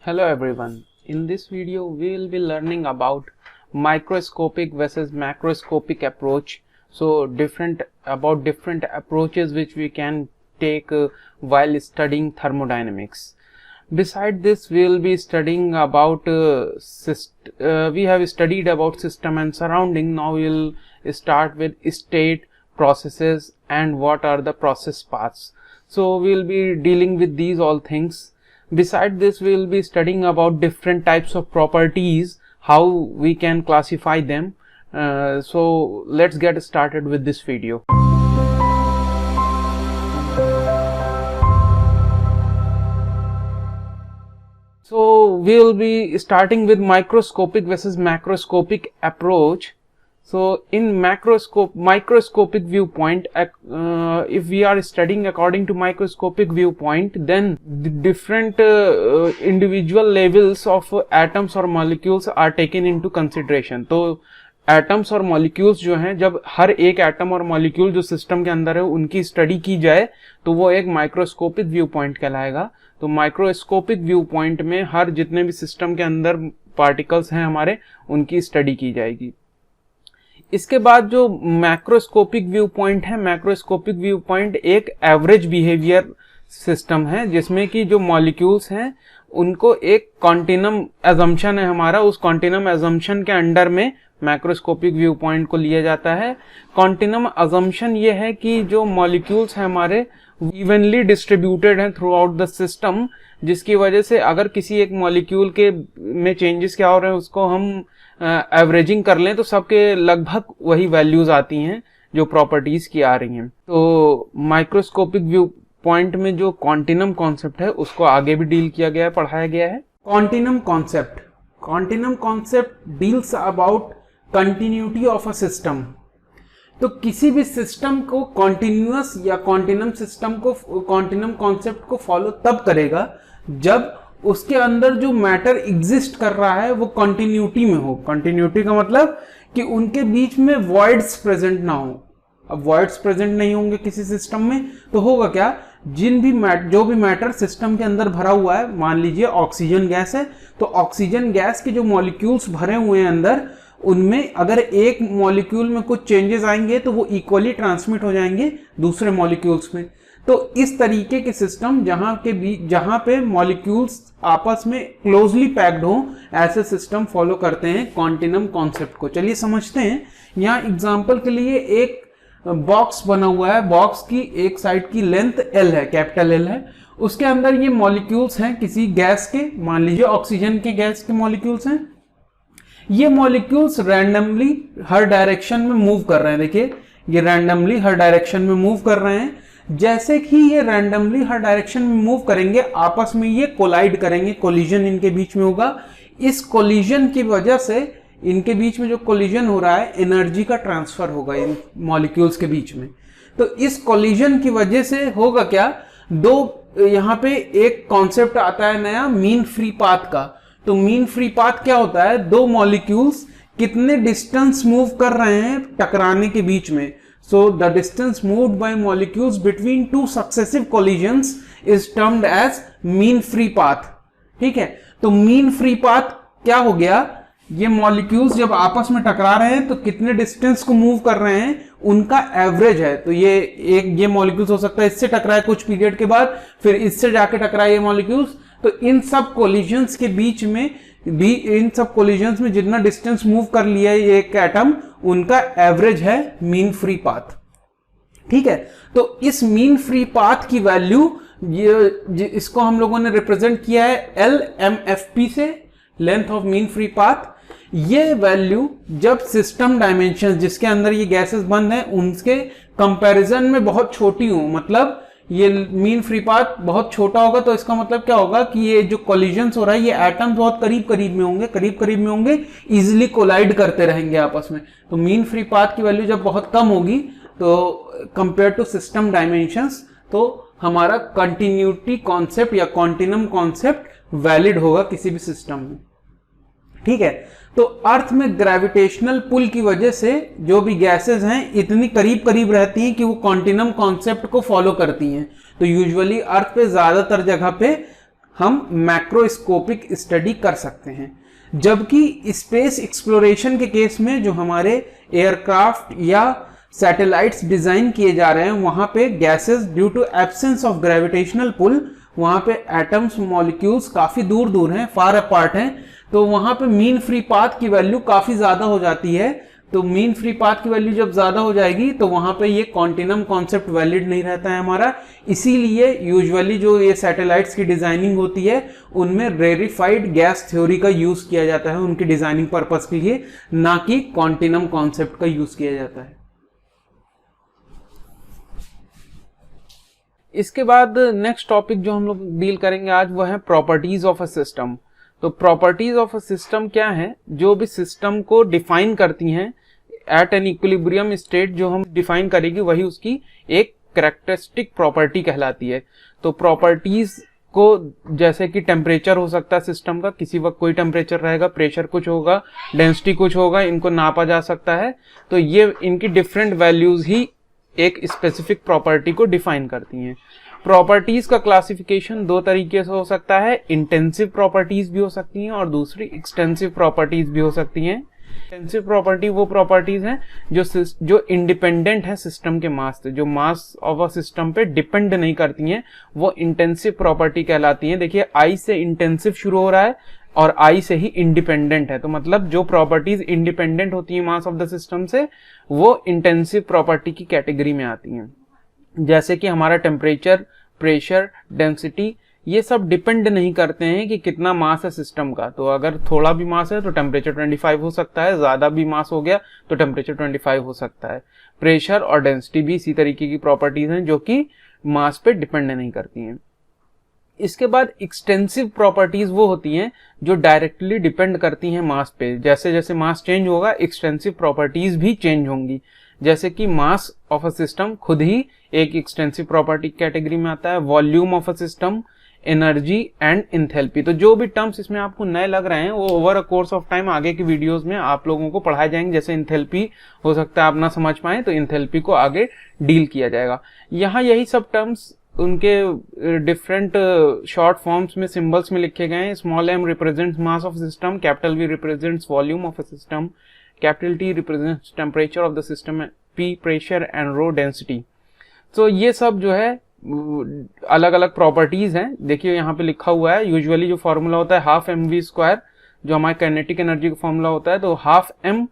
Hello everyone. In this video we will be learning about microscopic versus macroscopic approach. So different approaches which we can take while studying thermodynamics. Beside this we will be studying about we have studied about system and surrounding. Now we will start with state, processes and what are the process paths. So we will be dealing with these all things. Beside this we will be studying about different types of properties, how we can classify them. So let's get started with this video. So we will be starting with microscopic versus macroscopic approach. So in microscopic viewpoint, if we are studying according to microscopic viewpoint, then the different individual levels of atoms or molecules are taken into consideration. तो atoms और molecules जो हैं, जब हर एक atom और molecule जो system के अंदर है उनकी स्टडी की जाए तो वो एक माइक्रोस्कोपिक व्यू पॉइंट कहलाएगा. तो माइक्रोस्कोपिक व्यू पॉइंट में हर जितने भी सिस्टम के अंदर पार्टिकल्स हैं हमारे, उनकी स्टडी की जाएगी. इसके बाद जो मैक्रोस्कोपिक व्यू पॉइंट है, मैक्रोस्कोपिक व्यू पॉइंट एक एवरेज बिहेवियर सिस्टम है जिसमें कि जो मॉलिक्यूल्स हैं उनको एक कॉन्टिनम एजम्पशन है हमारा, उस कॉन्टिनम एजम्पशन के अंडर में मैक्रोस्कोपिक व्यू पॉइंट को लिया जाता है. कॉन्टिनम एजम्पशन ये है कि जो मॉलिक्यूल्स हैं हमारे इवनली डिस्ट्रीब्यूटेड हैं थ्रू आउट द सिस्टम, जिसकी वजह से अगर किसी एक मॉलिक्यूल के में चेंजेस क्या हो रहे हैं उसको हम एवरेजिंग कर लें तो सबके लगभग वही वैल्यूज आती हैं जो प्रॉपर्टीज की आ रही हैं. तो माइक्रोस्कोपिक व्यू पॉइंट में जो कॉन्टिनम कॉन्सेप्ट है उसको आगे भी डील किया गया है, पढ़ाया गया है. Continuum concept deals about continuity of a system. तो किसी भी सिस्टम को कॉन्टिन्यूअस या कॉन्टिनम कॉन्सेप्ट को फॉलो तब करेगा जब उसके अंदर जो मैटर एग्जिस्ट कर रहा है वो कंटिन्यूटी में हो. कंटिन्यूटी का मतलब कि उनके बीच में वॉइड्स प्रेजेंट ना हो. अब वॉइड्स प्रेजेंट नहीं होंगे किसी सिस्टम में तो होगा क्या, जो भी मैटर सिस्टम के अंदर भरा हुआ है, मान लीजिए ऑक्सीजन गैस है, तो ऑक्सीजन गैस के जो मॉलिक्यूल्स भरे हुए हैं अंदर, उनमें अगर एक मॉलिक्यूल में कुछ चेंजेस आएंगे तो वो इक्वली ट्रांसमिट हो जाएंगे दूसरे मॉलिक्यूल्स में. तो इस तरीके के सिस्टम जहां पे मॉलिक्यूल्स आपस में क्लोजली पैक्ड हो, ऐसे सिस्टम फॉलो करते हैं कॉन्टिनम कॉन्सेप्ट को. चलिए समझते हैं. यहाँ एग्जांपल के लिए एक बॉक्स बना हुआ है, बॉक्स की एक साइड की लेंथ L है, कैपिटल L है. उसके अंदर ये मॉलिक्यूल्स हैं किसी गैस के, मान लीजिए ऑक्सीजन के गैस के मॉलिक्यूल्स हैं. ये मॉलिक्यूल्स रैंडमली हर डायरेक्शन में मूव कर रहे हैं. देखिए ये रैंडमली हर डायरेक्शन में मूव कर रहे हैं. जैसे कि ये रैंडमली हर डायरेक्शन में मूव करेंगे, आपस में ये कोलाइड करेंगे, कोलिजन इनके बीच में होगा. इस कोलिजन की वजह से इनके बीच में जो कोलिजन हो रहा है, एनर्जी का ट्रांसफर होगा इन मॉलिक्यूल्स के बीच में. तो इस कोलिजन की वजह से होगा क्या, यहाँ पे एक कॉन्सेप्ट आता है नया, मीन फ्री पाथ का. तो मीन फ्री पाथ क्या होता है, दो मॉलिक्यूल्स कितने डिस्टेंस मूव कर रहे हैं टकराने के बीच में. So the distance moved by molecules between two successive collisions is termed as mean free path. ठीक है, तो mean free path क्या हो गया, ये मॉलिक्यूल्स जब आपस में टकरा रहे हैं तो कितने डिस्टेंस को मूव कर रहे हैं उनका एवरेज है. तो ये मॉलिक्यूल्स हो सकता है इससे टकराए कुछ पीरियड के बाद, फिर इससे जाके टकराए ये मॉलिक्यूल्स. तो इन सब कोलिजन्स के बीच में भी, इन सब कोलिजन्स में जितना डिस्टेंस मूव कर लिया है एक एटम, उनका एवरेज है मीन फ्री पाथ. ठीक है, तो इस मीन फ्री पाथ की वैल्यू, इसको हम लोगों ने रिप्रेजेंट किया है LMFP से, length of mean free path. ये वैल्यू जब सिस्टम डायमेंशन जिसके अंदर ये गैसेस बंद हैं उनके कंपैरिजन में बहुत छोटी हो, मतलब ये मीन फ्री पाथ बहुत छोटा होगा, तो इसका मतलब क्या होगा कि ये जो कोलिजन्स हो रहा है, ये एटम्स बहुत करीब में होंगे, इजिली कोलाइड करते रहेंगे आपस में. तो मीन फ्री पाथ की वैल्यू जब बहुत कम होगी तो कंपेयर टू सिस्टम डायमेंशंस, तो हमारा कंटिन्यूटी कॉन्सेप्ट या कॉन्टिनम कॉन्सेप्ट वैलिड होगा किसी भी सिस्टम में. ठीक है, तो अर्थ में ग्रेविटेशनल पुल की वजह से जो भी गैसेस हैं इतनी करीब करीब रहती हैं कि वो कॉन्टिनम कॉन्सेप्ट को फॉलो करती हैं. तो यूजुअली अर्थ पे ज्यादातर जगह पे हम मैक्रोस्कोपिक स्टडी कर सकते हैं। जबकि स्पेस एक्सप्लोरेशन के केस में जो हमारे एयरक्राफ्ट या सैटेलाइट्स डिजाइन किए जा रहे हैं, वहां पे gases due to absence of gravitational pull, वहां पे एटम्स मॉलिक्यूल्स काफी दूर दूर हैं, फार अपार्ट हैं, तो वहां पे मीन फ्री पाथ की वैल्यू काफी ज्यादा हो जाती है। तो मीन फ्री पाथ की वैल्यू जब ज्यादा हो जाएगी तो वहां पे ये कॉन्टिनम कॉन्सेप्ट वैलिड नहीं रहता है हमारा। इसीलिए यूजुअली जो ये सैटेलाइट्स की डिजाइनिंग होती है उनमें रेरिफाइड गैस थ्योरी का यूज किया जाता है उनकी डिजाइनिंग पर्पस के लिए, ना कि कॉन्टिनम कॉन्सेप्ट का यूज किया जाता है। इसके बाद नेक्स्ट टॉपिक जो हम लोग डील करेंगे आज वो है प्रॉपर्टीज ऑफ अ सिस्टम। तो प्रॉपर्टीज ऑफ अ सिस्टम क्या है? जो भी सिस्टम को डिफाइन करती हैं एट एन इक्विलिब्रियम स्टेट, जो हम डिफाइन करेगी वही उसकी एक कैरेक्टरिस्टिक प्रॉपर्टी कहलाती है। तो प्रॉपर्टीज को जैसे कि टेम्परेचर हो सकता है सिस्टम का, किसी वक्त कोई टेम्परेचर रहेगा, प्रेशर कुछ होगा, डेंसिटी कुछ होगा, इनको नापा जा सकता है। तो ये इनकी डिफरेंट वैल्यूज ही एक स्पेसिफिक प्रॉपर्टी को डिफाइन करती हैं। प्रॉपर्टीज का क्लासिफिकेशन दो तरीके से हो सकता है, इंटेंसिव प्रॉपर्टीज भी हो सकती हैं और दूसरी एक्सटेंसिव प्रॉपर्टीज भी हो सकती हैं। इंटेंसिव प्रॉपर्टी वो प्रॉपर्टीज हैं जो इंडिपेंडेंट है सिस्टम के मास से, जो मास ऑफ अ सिस्टम पे डिपेंड नहीं करती हैं, वो इंटेंसिव प्रॉपर्टी कहलाती हैं। देखिए आई से इंटेंसिव शुरू हो रहा है और आई से ही इंडिपेंडेंट है, तो मतलब जो प्रॉपर्टीज इंडिपेंडेंट होती है मास ऑफ द सिस्टम से वो इंटेंसिव प्रॉपर्टी की कैटेगरी में आती हैं। जैसे कि हमारा टेम्परेचर, प्रेशर, डेंसिटी, ये सब डिपेंड नहीं करते हैं कि कितना मास है सिस्टम का। तो अगर थोड़ा भी मास है तो टेम्परेचर 25 हो सकता है, ज्यादा भी मास हो गया तो टेम्परेचर 25 हो सकता है। प्रेशर और डेंसिटी भी इसी तरीके की प्रॉपर्टीज हैं जो कि मास पे डिपेंड नहीं करती हैं। इसके बाद एक्सटेंसिव प्रॉपर्टीज वो होती हैं जो डायरेक्टली डिपेंड करती हैं मास पे। जैसे जैसे मास चेंज होगा एक्सटेंसिव प्रॉपर्टीज भी चेंज होंगी। जैसे कि मास ऑफ अ सिस्टम खुद ही एक एक्सटेंसिव प्रॉपर्टी कैटेगरी में आता है, volume of a system, energy and enthalpy. तो जो भी टर्म्स इसमें आपको नए लग रहे हैं वो over a course of time आगे की वीडियोस में आप लोगों को पढ़ाए जाएंगे। जैसे इंथैल्पी हो सकता है आप ना समझ पाए तो इंथैल्पी को आगे डील किया जाएगा। यहाँ यही सब टर्म्स उनके डिफरेंट शॉर्ट फॉर्म्स में सिंबल्स में लिखे गए हैं। Small m represents mass of system, capital V represents volume of a system, capital T represents temperature of the system, P pressure and rho density. तो ये सब जो है अलग अलग प्रॉपर्टीज हैं। देखिए यहाँ पे लिखा हुआ है, यूजुअली जो फॉर्मूला होता है हाफ mv², जो हमारे काइनेटिक एनर्जी का फॉर्मूला होता है, तो हाफ m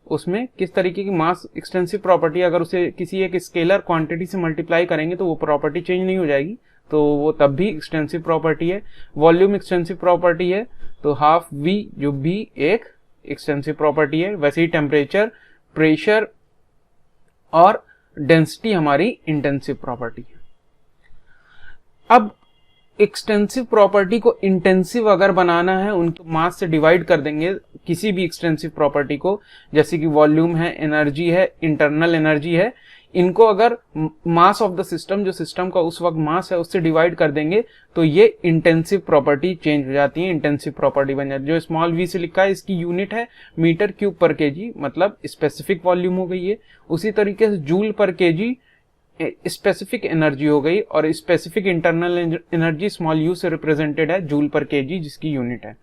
उसमें किस तरीके की मास एक्सटेंसिव प्रॉपर्टी, अगर उसे किसी एक स्केलर क्वांटिटी से मल्टीप्लाई करेंगे तो वो प्रॉपर्टी चेंज नहीं हो जाएगी, तो वो तब भी एक्सटेंसिव प्रॉपर्टी है। वॉल्यूम एक्सटेंसिव प्रॉपर्टी है, तो हाफ v जो भी एक एक्सटेंसिव प्रॉपर्टी है। वैसे ही टेम्परेचर, प्रेशर और डेंसिटी हमारी इंटेंसिव प्रॉपर्टी है। अब एक्सटेंसिव प्रॉपर्टी को इंटेंसिव अगर बनाना है, उनको मास से डिवाइड कर देंगे किसी भी एक्सटेंसिव प्रॉपर्टी को, जैसे कि वॉल्यूम है, एनर्जी है, इंटरनल एनर्जी है, इनको अगर मास ऑफ द सिस्टम, जो सिस्टम का उस वक्त मास है, उससे डिवाइड कर देंगे तो ये इंटेंसिव प्रॉपर्टी चेंज हो जाती है, इंटेंसिव प्रॉपर्टी बन जाती है। जो स्मॉल v से लिखा है इसकी यूनिट है मीटर क्यूब पर केजी, मतलब स्पेसिफिक वॉल्यूम हो गई है। उसी तरीके से जूल पर केजी स्पेसिफिक एनर्जी हो गई, और specific internal energy small u से रिप्रेजेंटेड है जूल पर केजी, जिसकी यूनिट है।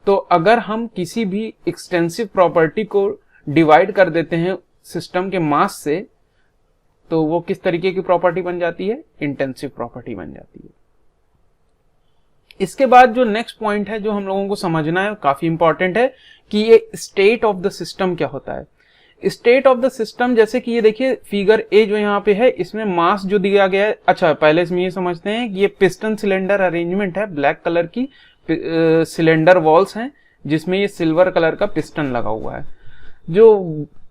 तो अगर हम किसी भी एक्सटेंसिव प्रॉपर्टी को डिवाइड कर देते हैं सिस्टम के मास से, तो वो किस तरीके की प्रॉपर्टी बन जाती है? इंटेंसिव प्रॉपर्टी बन जाती है। इसके बाद जो नेक्स्ट पॉइंट है जो हम लोगों को समझना है, काफी इंपॉर्टेंट है, कि ये स्टेट ऑफ द सिस्टम क्या होता है। स्टेट ऑफ द सिस्टम, जैसे कि ये देखिए फिगर ए जो यहाँ पे है, इसमें मास जो दिया गया है। अच्छा, पहले इसमें ये समझते हैं कि ये पिस्टन सिलेंडर अरेंजमेंट है, ब्लैक कलर की सिलेंडर वॉल्स हैं जिसमें ये सिल्वर कलर का पिस्टन लगा हुआ है।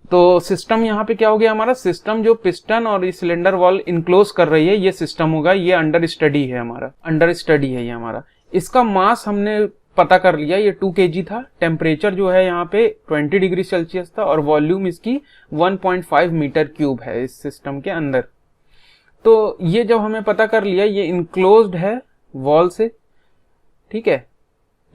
तो सिस्टम यहाँ पे क्या हो गया हमारा? सिस्टम जो पिस्टन और ये सिलेंडर वॉल इनक्लोज कर रही है, ये सिस्टम होगा, ये अंडर स्टडी है हमारा, अंडर स्टडी है ये हमारा। इसका मास हमने पता कर लिया, ये 2 kg था। टेम्परेचर जो है यहाँ पे 20 डिग्री सेल्सियस था, और वॉल्यूम इसकी 1.5 मीटर क्यूब है इस सिस्टम के अंदर। तो ये जब हमें पता कर लिया, ये इनक्लोज्ड है वॉल से, ठीक है,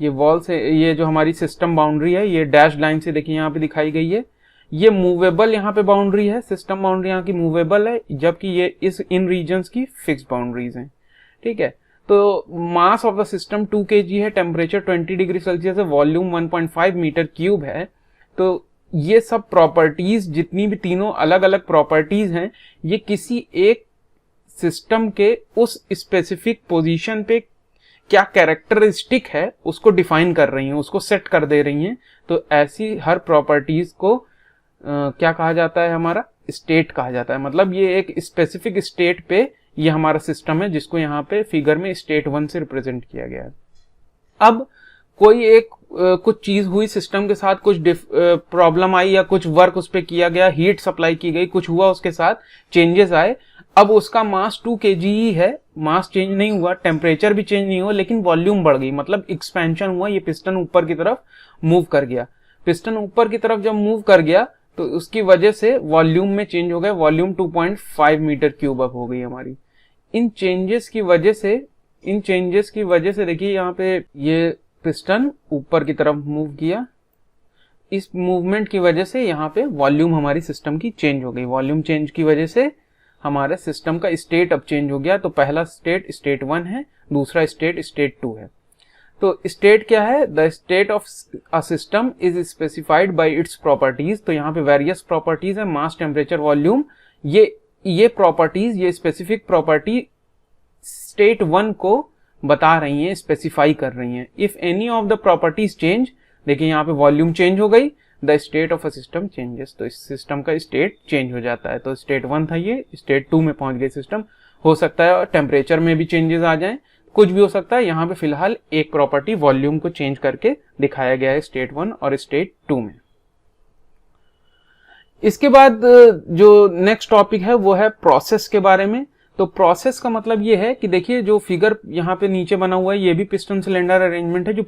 ये वॉल से, ये जो हमारी सिस्टम बाउंड्री है ये डैश लाइन से देखिए यहाँ पे दिखाई गई है। ये मूवेबल यहाँ पे बाउंड्री है, सिस्टम बाउंड्री यहाँ की मूवेबल है, जबकि ये इन रीजन्स की फिक्स बाउंड्रीज हैं, ठीक है। तो mass of the system 2 kg है, टेम्परेचर 20 डिग्री सेल्सियस है, वॉल्यूम 1.5 मीटर क्यूब है। तो ये सब प्रॉपर्टीज, जितनी भी तीनों अलग अलग प्रॉपर्टीज हैं, ये किसी एक सिस्टम के उस स्पेसिफिक पोजीशन पे क्या कैरेक्टरिस्टिक है उसको डिफाइन कर रही हैं, उसको सेट कर दे रही हैं। तो ऐसी हर प्रॉपर्टीज को क्या कहा जाता है, हमारा स्टेट कहा जाता है। मतलब ये एक स्पेसिफिक स्टेट पे ये हमारा सिस्टम है, जिसको यहाँ पे फिगर में स्टेट 1 से रिप्रेजेंट किया गया है। अब कोई एक कुछ चीज हुई सिस्टम के साथ, कुछ प्रॉब्लम आई या कुछ वर्क उस पर किया गया, हीट सप्लाई की गई, कुछ हुआ उसके साथ, चेंजेस आए। अब उसका मास 2 kg ही है, मास चेंज नहीं हुआ, टेम्परेचर भी चेंज नहीं हुआ, लेकिन वॉल्यूम बढ़ गई, मतलब एक्सपेंशन हुआ, ये पिस्टन ऊपर की तरफ मूव कर गया। पिस्टन ऊपर की तरफ जब मूव कर गया तो उसकी वजह से वॉल्यूम में चेंज हो गया, वॉल्यूम 2.5 मीटर क्यूब अप हो गई हमारी। इन चेंजेस की वजह से देखिए यहाँ पे ये पिस्टन ऊपर की तरफ मूव किया, इस मूवमेंट की वजह से यहाँ पे वॉल्यूम हमारी सिस्टम की चेंज हो गई। वॉल्यूम चेंज की वजह से हमारे सिस्टम का स्टेट अब चेंज हो गया। तो पहला स्टेट स्टेट 1 है, दूसरा स्टेट स्टेट 2 है। तो स्टेट क्या है, the state of a system is specified by its properties. तो यहाँ पे वेरियस प्रॉपर्टीज है, मास, टेम्परेचर, वॉल्यूम। ये प्रॉपर्टीज, ये स्पेसिफिक प्रॉपर्टी स्टेट 1 को बता रही हैं, स्पेसिफाई कर रही हैं। If any of the properties change, देखिए यहाँ पे वॉल्यूम चेंज हो गई, the state of a system changes, तो इस सिस्टम का स्टेट चेंज हो जाता है। तो स्टेट 1 था, ये स्टेट 2 में पहुंच गए सिस्टम। हो सकता है टेम्परेचर में भी चेंजेस आ जाएं, कुछ भी हो सकता है। यहाँ पे फिलहाल एक प्रॉपर्टी वॉल्यूम को चेंज करके दिखाया गया है स्टेट 1 और स्टेट 2 में। इसके बाद जो नेक्स्ट टॉपिक है वो है प्रोसेस के बारे में। तो प्रोसेस का मतलब ये है कि देखिए जो फिगर यहाँ पे नीचे बना हुआ है, ये भी पिस्टन सिलेंडर अरेंजमेंट है, जो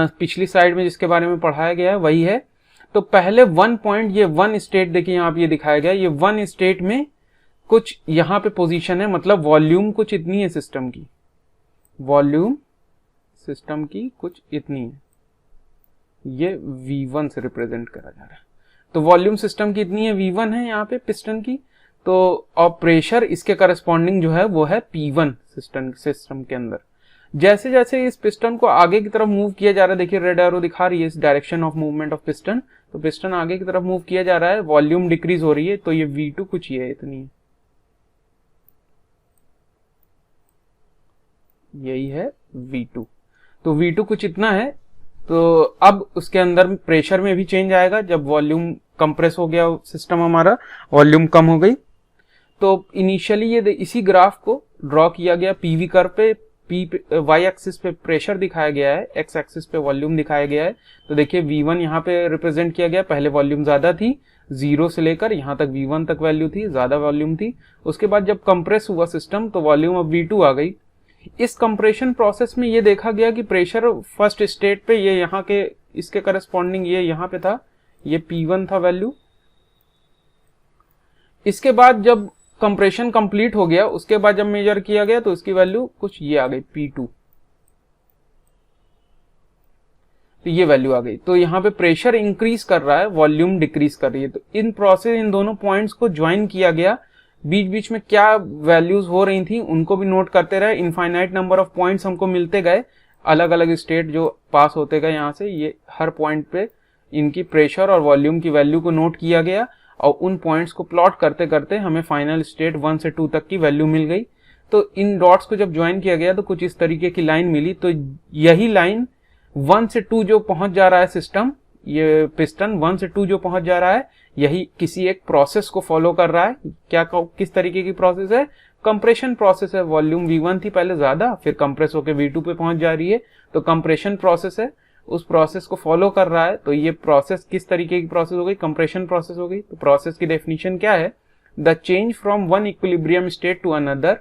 पिछली साइड में जिसके बारे में पढ़ाया गया है वही है। तो पहले 1 पॉइंट, ये 1 स्टेट देखिए यहाँ पे ये दिखाया गया है, ये 1 स्टेट में कुछ यहाँ पे पोजीशन है, मतलब वॉल्यूम कुछ इतनी है सिस्टम की, वॉल्यूम सिस्टम की कुछ इतनी है, ये V1 से रिप्रेजेंट करा जा रहा है। तो वॉल्यूम सिस्टम की इतनी है, V1 है यहाँ पे पिस्टन की। तो और प्रेशर इसके करस्पॉन्डिंग जो है वो है P1 सिस्टम के अंदर। जैसे जैसे इस पिस्टन को आगे की तरफ मूव किया जा रहा है, देखिए रेड एरो दिखा रही है इस direction of movement of piston. तो पिस्टन आगे की तरफ मूव किया जा रहा है, वॉल्यूम डिक्रीज हो रही है, तो ये V2 कुछ ये इतनी है, यही है V2। तो V2 कुछ इतना है। तो अब उसके अंदर प्रेशर में भी चेंज आएगा, जब वॉल्यूम कंप्रेस हो गया सिस्टम हमारा, वॉल्यूम कम हो गई। तो इनिशियली ये इसी ग्राफ को ड्रॉ किया गया, पीवी कर्व पे वाई एक्सिस पे प्रेशर दिखाया गया है, एक्स एक्सिस पे वॉल्यूम दिखाया गया है। तो देखिए V1 यहाँ पे रिप्रेजेंट किया गया, पहले वॉल्यूम ज्यादा थी, 0 से लेकर यहाँ तक V1 तक वैल्यू थी, ज्यादा वॉल्यूम थी। उसके बाद जब कंप्रेस हुआ सिस्टम तो वॉल्यूम अब V2 आ गई। इस कंप्रेशन प्रोसेस में ये देखा गया कि प्रेशर फर्स्ट स्टेट पे ये यहाँ के इसके करस्पॉन्डिंग ये यहाँ पे था, ये P1 था वैल्यू। इसके बाद जब कंप्रेशन कंप्लीट हो गया, उसके बाद जब मेजर किया गया तो इसकी वैल्यू कुछ ये आ गई P2, तो ये वैल्यू आ गई। तो यहाँ पे प्रेशर इंक्रीज कर रहा है, वॉल्यूम डिक्रीज कर रही है। तो इन प्रोसेस, इन दोनों पॉइंट्स को ज्वाइन किया गया, बीच बीच में क्या वैल्यूज हो रही थी उनको भी नोट करते रहे। इनफाइनाइट नंबर ऑफ पॉइंट्स हमको मिलते गए, अलग अलग स्टेट जो पास होते गए यहाँ से, ये हर पॉइंट पे इनकी प्रेशर और वॉल्यूम की वैल्यू को नोट किया गया, और उन पॉइंट्स को प्लॉट करते करते हमें फाइनल स्टेट 1 से 2 तक की वैल्यू मिल गई। तो इन डॉट्स को जब ज्वाइन किया गया तो कुछ इस तरीके की लाइन मिली। तो यही लाइन 1 से 2 जो पहुंच जा रहा है सिस्टम, ये पिस्टन 1 से 2 जो पहुंच जा रहा है, यही किसी एक प्रोसेस को फॉलो कर रहा है। क्या किस तरीके की प्रोसेस है? कंप्रेशन प्रोसेस है। वॉल्यूम V1 थी पहले ज्यादा, फिर कंप्रेस होकर V2 पे पहुंच जा रही है, तो कंप्रेशन प्रोसेस है, उस प्रोसेस को फॉलो कर रहा है। तो ये प्रोसेस किस तरीके की प्रोसेस हो गई? कंप्रेशन प्रोसेस हो गई। तो प्रोसेस की डेफिनेशन क्या है? The change from one equilibrium state to another.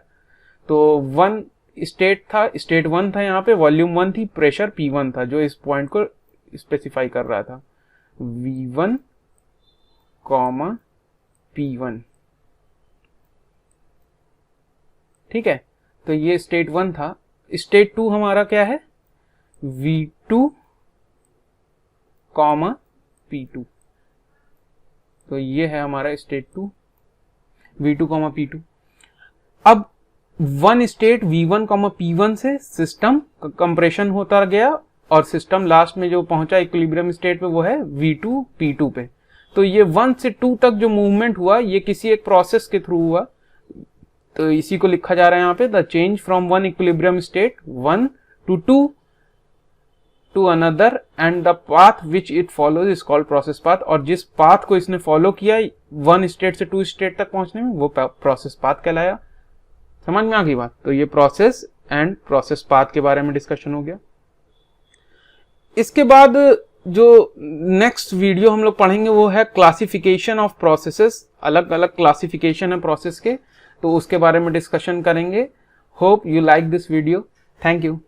तो 1 स्टेट था, स्टेट 1 था, यहाँ पे वॉल्यूम 1 थी, प्रेशर P1 था, जो इस पॉइंट को स्पेसिफाई कर रहा था, V1, P1। ठीक है, तो ये स्टेट 1 था। स्टेट 2 हमारा क्या है? V2, P2। तो ये है हमारा स्टेट 2, V2, P2। अब वन स्टेट V1, P1 से सिस्टम कंप्रेशन होता गया और सिस्टम लास्ट में जो पहुंचा इक्विलिब्रियम स्टेट पे वो है V2, P2 पे। तो ये 1 से 2 तक जो मूवमेंट हुआ ये किसी एक प्रोसेस के थ्रू हुआ, तो इसी को लिखा जा रहा है यहाँ पे, the change from one equilibrium state 1 to 2 to another and the path which it follows is called process path। और जिस पाथ को इसने फॉलो किया 1 स्टेट से 2 स्टेट तक पहुंचने में वो प्रोसेस पाथ कहलाया। समझ में आ गई बात? तो ये प्रोसेस एंड प्रोसेस पाथ के बारे में डिस्कशन हो गया। इसके बाद जो नेक्स्ट वीडियो हम लोग पढ़ेंगे वो है क्लासिफिकेशन ऑफ प्रोसेसेस। अलग अलग क्लासिफिकेशन है प्रोसेस के, तो उसके बारे में डिस्कशन करेंगे। Hope you like this video. Thank you.